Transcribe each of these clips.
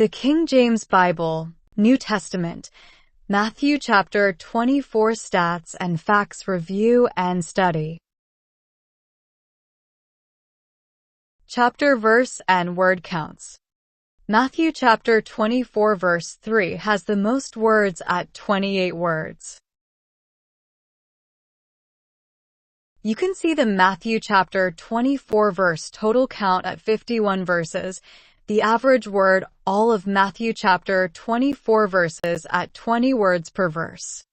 The King James Bible, New Testament, Matthew chapter 24 Stats and Facts Review and Study. Chapter, verse, and word counts. Matthew chapter 24 verse 3 has the most words at 28 words. You can see the Matthew chapter 24 verse total count at 51 verses, the average word all of Matthew chapter 24 verses at 20 words per verse,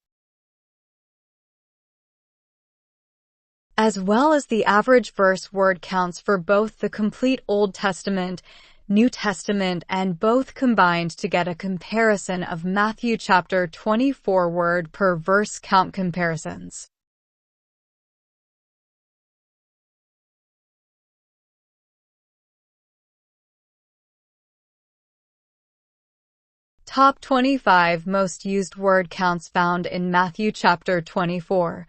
as well as the average verse word counts for both the complete Old Testament, New Testament, and both combined to get a comparison of Matthew chapter 24 word per verse count comparisons. Top 25 most used word counts found in Matthew chapter 24.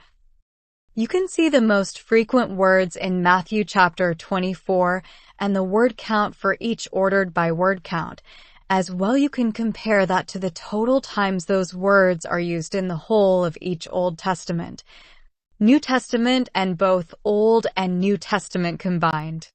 You can see the most frequent words in Matthew chapter 24 and the word count for each ordered by word count. As well, you can compare that to the total times those words are used in the whole of each Old Testament, New Testament, and both Old and New Testament combined.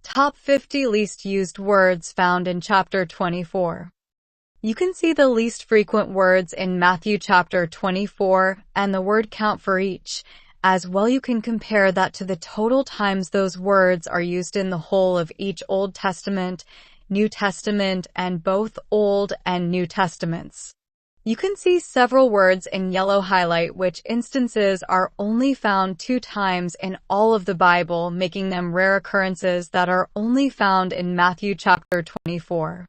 Top 50 least used words found in chapter 24. You can see the least frequent words in Matthew chapter 24 and the word count for each. As well, you can compare that to the total times those words are used in the whole of each Old Testament, New Testament, and both Old and New Testaments. You can see several words in yellow highlight which instances are only found 2 times in all of the Bible, making them rare occurrences that are only found in Matthew chapter 24.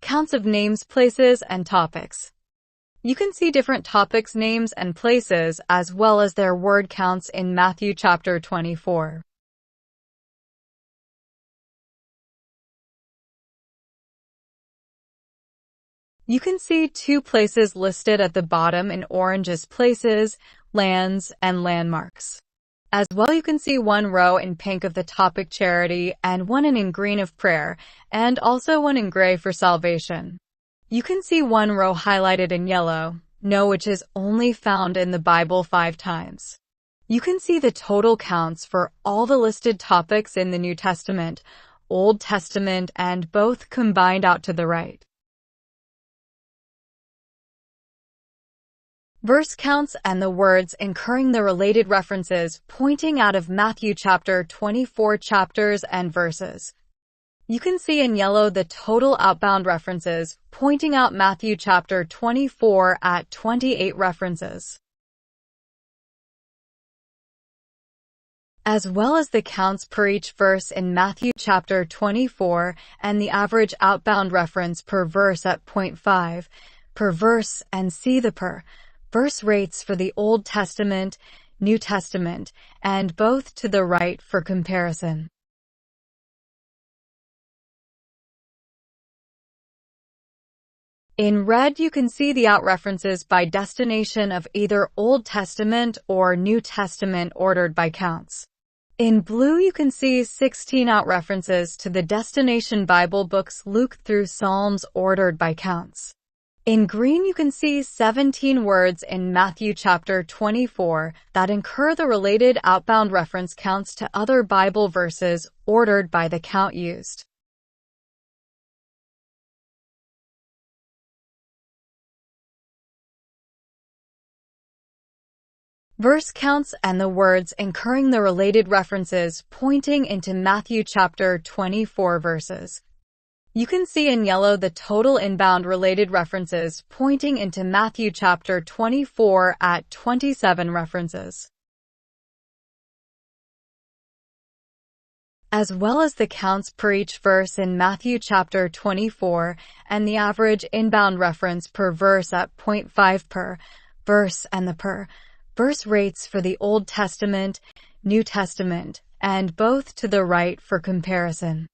Counts of names, places, and topics. You can see different topics, names, and places, as well as their word counts in Matthew chapter 24. You can see 2 places listed at the bottom in orange as places, lands, and landmarks. As well, you can see 1 row in pink of the topic charity and 1 in green of prayer, and also 1 in gray for salvation. You can see 1 row highlighted in yellow, no, which is only found in the Bible 5 times. You can see the total counts for all the listed topics in the New Testament, Old Testament, and both combined out to the right. Verse counts and the words incurring the related references pointing out of Matthew chapter 24 chapters and verses. You can see in yellow the total outbound references pointing out Matthew chapter 24 at 28 references, as well as the counts per each verse in Matthew chapter 24 and the average outbound reference per verse at 0.5 per verse, and see the per verse rates for the Old Testament, New Testament, and both to the right for comparison. In red, you can see the out references by destination of either Old Testament or New Testament ordered by counts. In blue, you can see 16 out references to the destination Bible books Luke through Psalms ordered by counts. In green, you can see 17 words in Matthew chapter 24 that incur the related outbound reference counts to other Bible verses ordered by the count used. Verse counts and the words incurring the related references pointing into Matthew chapter 24 verses. You can see in yellow the total inbound related references pointing into Matthew chapter 24 at 27 references, as well as the counts per each verse in Matthew chapter 24 and the average inbound reference per verse at 0.5 per verse, and the per verse rates for the Old Testament, New Testament, and both to the right for comparison.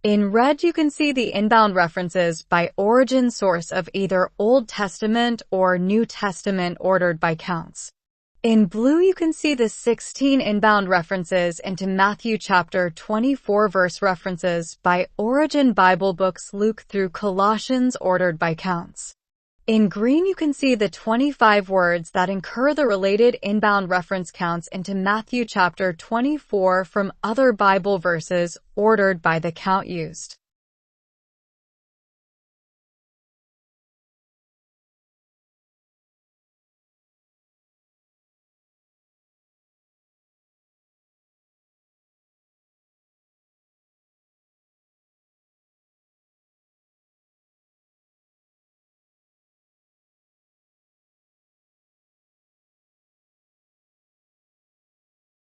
In red, you can see the inbound references by origin source of either Old Testament or New Testament ordered by counts. In blue, you can see the 16 inbound references into Matthew chapter 24 verse references by origin Bible books Luke through Colossians ordered by counts. In green, you can see the 25 words that incur the related inbound reference counts into Matthew chapter 24 from other Bible verses ordered by the count used.